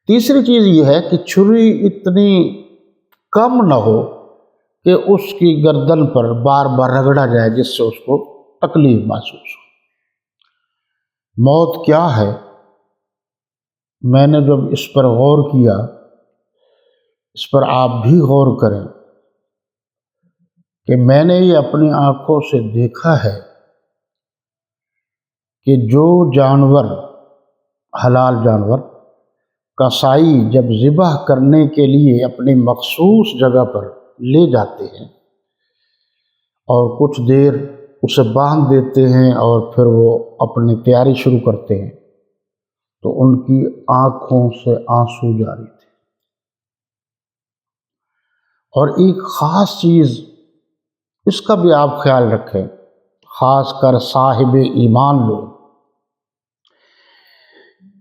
تیسری چیز یہ ہے کہ چھری اتنی کم نہ ہو کہ اس کی گردن پر بار بار رگڑا جائے جس سے اس کو تکلیف محسوس ہو۔ موت کیا ہے؟ میں نے جب اس پر غور کیا، اس پر آپ بھی غور کریں کہ میں نے یہ اپنی آنکھوں سے دیکھا ہے کہ جو جانور، حلال جانور، کسائی جب ذبح کرنے کے لیے اپنی مخصوص جگہ پر لے جاتے ہیں اور کچھ دیر اسے باندھ دیتے ہیں اور پھر وہ اپنی تیاری شروع کرتے ہیں تو ان کی آنکھوں سے آنسو جاری تھے۔ اور ایک خاص چیز اس کا بھی آپ خیال رکھیں، خاص کر صاحب ایمان لوگ،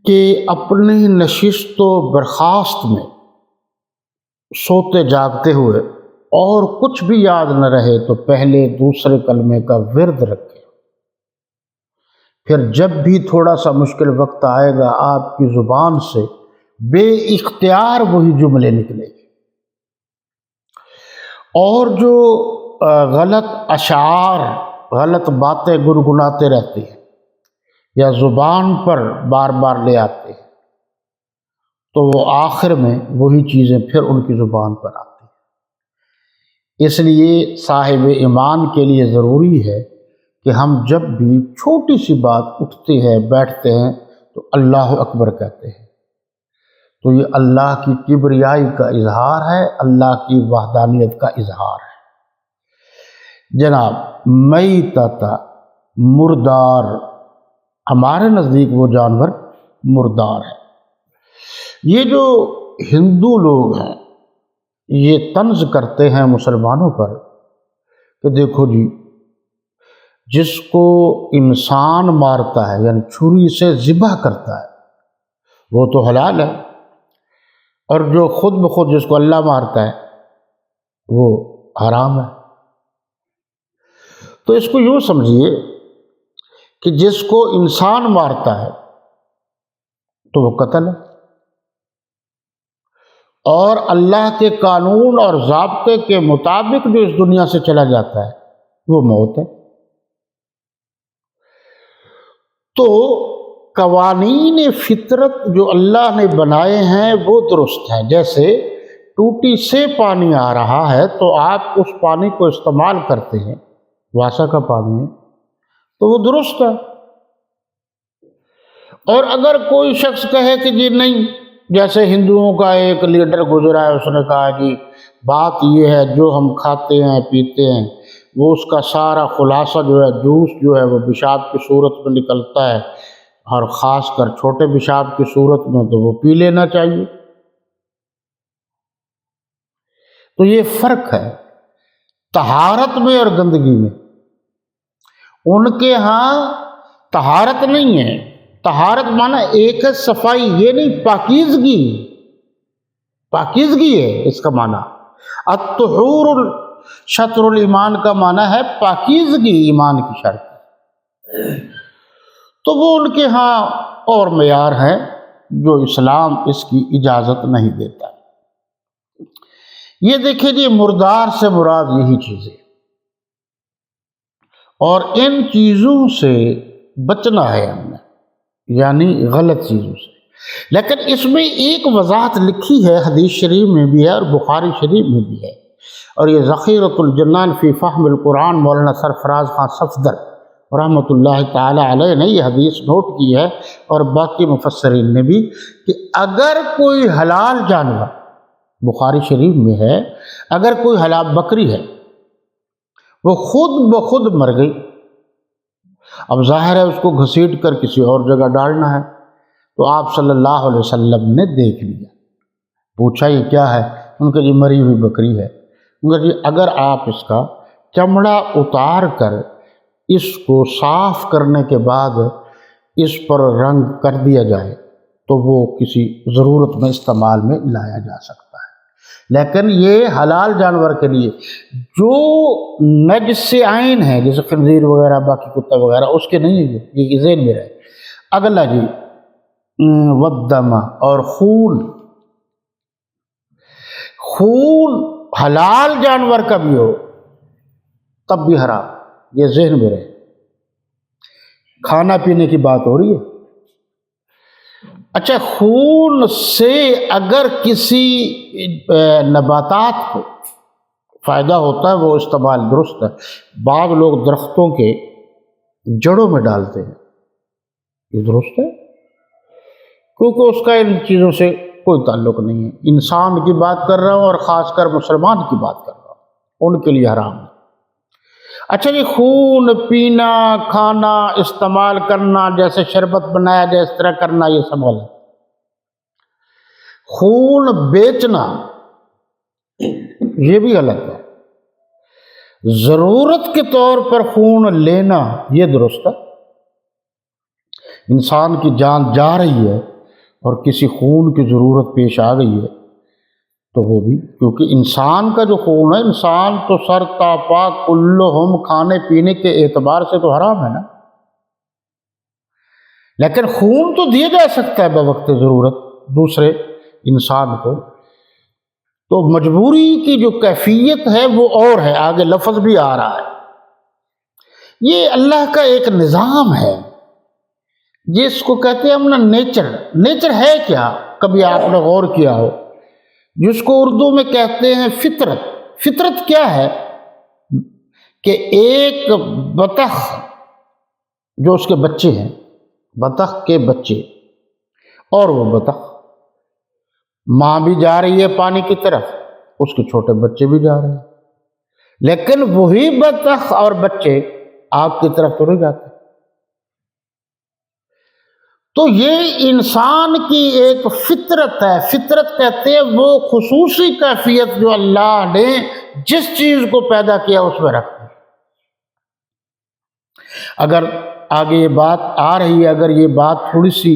کہ اپنی نشست و برخاست میں سوتے جاگتے ہوئے اور کچھ بھی یاد نہ رہے تو پہلے دوسرے کلمے کا ورد رکھیں، پھر جب بھی تھوڑا سا مشکل وقت آئے گا آپ کی زبان سے بے اختیار وہی جملے نکلیں گے، اور جو غلط اشعار، غلط باتیں گنگناتے رہتے ہیں یا زبان پر بار بار لے آتے ہیں تو وہ آخر میں وہی چیزیں پھر ان کی زبان پر آتی ہیں۔ اس لیے صاحب ایمان کے لیے ضروری ہے کہ ہم جب بھی چھوٹی سی بات اٹھتے ہیں بیٹھتے ہیں تو اللہ اکبر کہتے ہیں، تو یہ اللہ کی کبریائی کا اظہار ہے، اللہ کی وحدانیت کا اظہار ہے۔ جناب، میتۃ، مردار، ہمارے نزدیک وہ جانور مردار ہے۔ یہ جو ہندو لوگ ہیں یہ طنز کرتے ہیں مسلمانوں پر کہ دیکھو جی، جس کو انسان مارتا ہے یعنی چھری سے ذبح کرتا ہے وہ تو حلال ہے، اور جو خود بخود جس کو اللہ مارتا ہے وہ حرام ہے۔ تو اس کو یوں سمجھیے کہ جس کو انسان مارتا ہے تو وہ قتل ہے، اور اللہ کے قانون اور ضابطے کے مطابق جو اس دنیا سے چلا جاتا ہے وہ موت ہے۔ تو قوانین فطرت جو اللہ نے بنائے ہیں وہ درست ہیں، جیسے ٹوٹی سے پانی آ رہا ہے تو آپ اس پانی کو استعمال کرتے ہیں، واسا کا پانی ہے تو وہ درست ہے۔ اور اگر کوئی شخص کہے کہ جی نہیں، جیسے ہندوؤں کا ایک لیڈر گزرا ہے، اس نے کہا کہ بات یہ ہے جو ہم کھاتے ہیں پیتے ہیں وہ اس کا سارا خلاصہ جو ہے، جوس جو ہے وہ پیشاب کی صورت میں نکلتا ہے، اور خاص کر چھوٹے پیشاب کی صورت میں تو وہ پی لینا چاہیے۔ تو یہ فرق ہے طہارت میں اور گندگی میں۔ ان کے ہاں طہارت نہیں ہے، طہارت مانا ایک ہے صفائی، یہ نہیں پاکیزگی، پاکیزگی ہے اس کا معنی۔ الطہور شطر الایمان کا معنی ہے پاکیزگی، ایمان کی شرط۔ تو وہ ان کے ہاں اور معیار ہے جو اسلام اس کی اجازت نہیں دیتا۔ یہ دیکھیں جی، مردار سے مراد یہی چیزیں، اور ان چیزوں سے بچنا ہے ہم نے، یعنی غلط چیزوں سے۔ لیکن اس میں ایک وضاحت لکھی ہے، حدیث شریف میں بھی ہے اور بخاری شریف میں بھی ہے، اور یہ ذخیرۃ الجنان فی فہم القرآن مولانا سرفراز خان صفدر رحمۃ اللہ تعالی علیہ نے یہ حدیث نوٹ کی ہے، اور باقی مفسرین نے بھی، کہ اگر کوئی حلال جانور، بخاری شریف میں ہے، اگر کوئی حلال بکری ہے وہ خود بخود مر گئی، اب ظاہر ہے اس کو گھسیٹ کر کسی اور جگہ ڈالنا ہے، تو آپ صلی اللہ علیہ وسلم نے دیکھ لیا، پوچھا یہ کیا ہے؟ ان کا جی مری ہوئی بکری ہے۔ ان کا جی اگر آپ اس کا چمڑا اتار کر اس کو صاف کرنے کے بعد اس پر رنگ کر دیا جائے تو وہ کسی ضرورت میں استعمال میں لایا جا سکتا ہے، لیکن یہ حلال جانور کے لیے جو نجس عین ہے جیسے خنزیر وغیرہ، باقی کتا وغیرہ، اس کے نہیں ہے، یہ ذہن میں رہے۔ اگلا جی، والدم، اور خون حلال جانور کا بھی ہو تب بھی حرام، یہ ذہن میں رہے۔ کھانا پینے کی بات ہو رہی ہے۔ اچھا، خون سے اگر کسی نباتات کو فائدہ ہوتا ہے وہ استعمال درست ہے۔ بعض لوگ درختوں کے جڑوں میں ڈالتے ہیں، یہ درست ہے کیونکہ اس کا ان چیزوں سے کوئی تعلق نہیں ہے۔ انسان کی بات کر رہا ہوں اور خاص کر مسلمان کی بات کر رہا ہوں، ان کے لیے حرام ہے۔ اچھا جی، خون پینا، کھانا، استعمال کرنا، جیسے شربت بنایا جائے اس طرح کرنا، یہ سب غلط۔ خون بیچنا یہ بھی غلط ہے۔ ضرورت کے طور پر خون لینا یہ درست ہے۔ انسان کی جان جا رہی ہے اور کسی خون کی ضرورت پیش آ گئی ہے تو وہ بھی، کیونکہ انسان کا جو خون ہے، انسان تو سر تا پا کلہم، کھانے پینے کے اعتبار سے تو حرام ہے نا، لیکن خون تو دیا جا سکتا ہے بوقت ضرورت دوسرے انسان کو۔ تو مجبوری کی جو کیفیت ہے وہ اور ہے، آگے لفظ بھی آ رہا ہے۔ یہ اللہ کا ایک نظام ہے جس کو کہتے ہیں ہم نا نیچر۔ نیچر ہے کیا؟ کبھی آپ نے غور کیا ہو؟ جس کو اردو میں کہتے ہیں فطرت۔ فطرت کیا ہے کہ ایک بطخ جو اس کے بچے ہیں، بطخ کے بچے، اور وہ بطخ ماں بھی جا رہی ہے پانی کی طرف، اس کے چھوٹے بچے بھی جا رہے ہیں، لیکن وہی بطخ اور بچے آگ کی طرف تو نہیں جاتے۔ تو یہ انسان کی ایک فطرت ہے۔ فطرت کہتے ہیں وہ خصوصی کیفیت جو اللہ نے جس چیز کو پیدا کیا اس میں رکھ دی۔ اگر آگے یہ بات آ رہی ہے، اگر یہ بات تھوڑی سی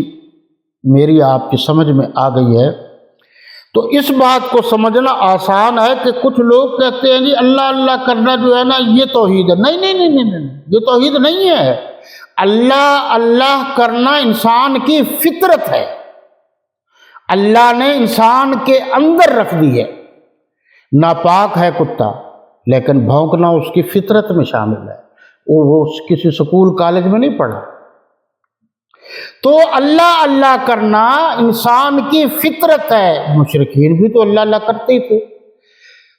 میری آپ کی سمجھ میں آ گئی ہے تو اس بات کو سمجھنا آسان ہے کہ کچھ لوگ کہتے ہیں جی اللہ اللہ کرنا جو ہے نا یہ توحید ہے۔ نہیں نہیں نہیں نہیں نہیں، یہ توحید نہیں ہے۔ اللہ اللہ کرنا انسان کی فطرت ہے، اللہ نے انسان کے اندر رکھ دی ہے۔ ناپاک ہے کتا لیکن بھونکنا اس کی فطرت میں شامل ہے، وہ کسی سکول کالج میں نہیں پڑھا۔ تو اللہ اللہ کرنا انسان کی فطرت ہے۔ مشرکین بھی تو اللہ اللہ کرتے ہی تھے۔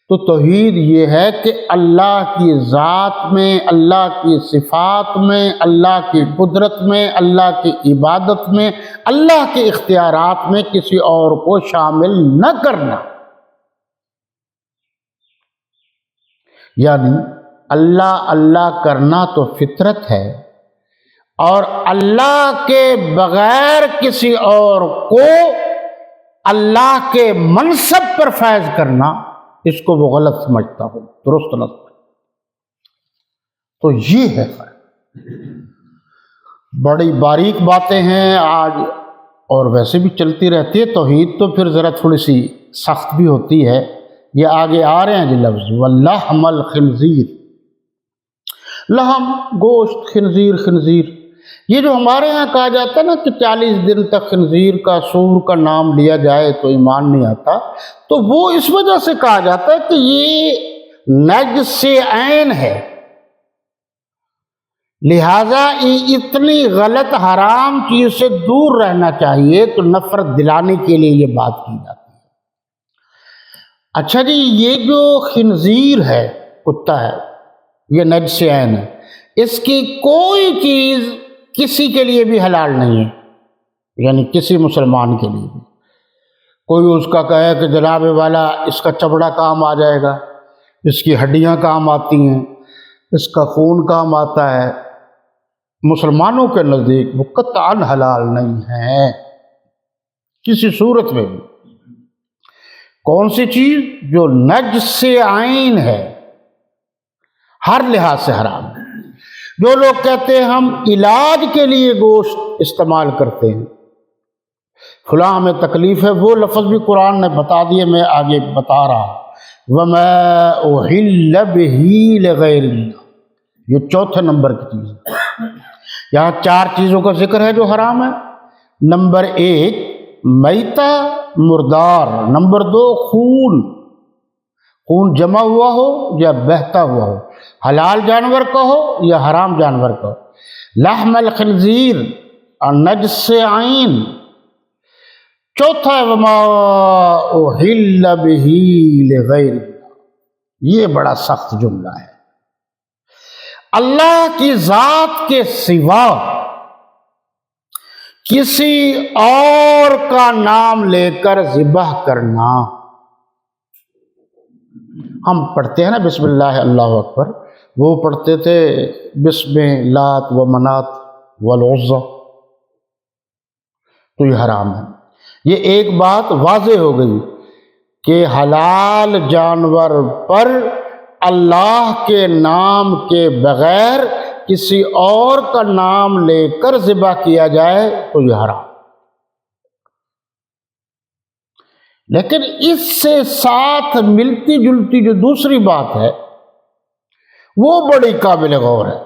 تو توحید یہ ہے کہ اللہ کی ذات میں، اللہ کی صفات میں، اللہ کی قدرت میں، اللہ کی عبادت میں، اللہ کے اختیارات میں کسی اور کو شامل نہ کرنا۔ یعنی اللہ اللہ کرنا تو فطرت ہے، اور اللہ کے بغیر کسی اور کو اللہ کے منصب پر فائز کرنا، اس کو وہ غلط سمجھتا ہو، درست نہ سمجھتا۔ تو یہ ہے فرق۔ بڑی باریک باتیں ہیں آج، اور ویسے بھی چلتی رہتی ہے۔ توحید تو پھر ذرا تھوڑی سی سخت بھی ہوتی ہے۔ یہ آگے آ رہے ہیں جی لفظ، وَاللَّحْمَ الْخِنْزِيرِ، لحم، گوشت، خنزیر، خنزیر۔ یہ جو ہمارے ہاں کہا جاتا ہے نا کہ 40 دن تک خنزیر کا، سور کا نام لیا جائے تو ایمان نہیں آتا، تو وہ اس وجہ سے کہا جاتا ہے کہ یہ نجس عین ہے، لہٰذا اتنی غلط حرام چیز سے دور رہنا چاہیے، تو نفرت دلانے کے لیے یہ بات کی جاتی ہے۔ اچھا جی، یہ جو خنزیر ہے، کتا ہے، یہ نجس عین ہے، اس کی کوئی چیز کسی کے لیے بھی حلال نہیں ہے، یعنی کسی مسلمان کے لیے بھی۔ کوئی اس کا کہے کہ جناب والا اس کا چمڑا کام آ جائے گا، اس کی ہڈیاں کام آتی ہیں، اس کا خون کام آتا ہے، مسلمانوں کے نزدیک وہ قطعاً حلال نہیں ہے کسی صورت میں بھی۔ کون سی چیز؟ جو نجس عین ہے، ہر لحاظ سے حرام ہے۔ جو لوگ کہتے ہیں ہم علاج کے لیے گوشت استعمال کرتے ہیں، فلاں ہمیں تکلیف ہے، وہ لفظ بھی قرآن نے بتا دیے، میں آگے بتا رہا ہوں۔ وَمَا أُحِلَّ بِهِ لِغَيْرِ اللَّهِ، یہ چوتھے نمبر کی چیز ہے۔ یہاں 4 چیزوں کا ذکر ہے جو حرام ہے۔ نمبر 1 میتہ مردار، نمبر 2 خون جمع ہوا ہو یا بہتا ہوا ہو، حلال جانور کا ہو یا حرام جانور کا ہو، لحم الخنزیر اور نجس عین۔ چوتھا ہے وما اہل بہ لغیر اللہ، یہ بڑا سخت جملہ ہے۔ اللہ کی ذات کے سوا کسی اور کا نام لے کر ذبح کرنا۔ ہم پڑھتے ہیں نا بسم اللہ اللہ اکبر، وہ پڑھتے تھے بسم لات و منات والعزی، تو یہ حرام ہے۔ یہ ایک بات واضح ہو گئی کہ حلال جانور پر اللہ کے نام کے بغیر کسی اور کا نام لے کر ذبح کیا جائے تو یہ حرام۔ لیکن اس سے ساتھ ملتی جلتی جو دوسری بات ہے وہ بڑی قابل غور ہے۔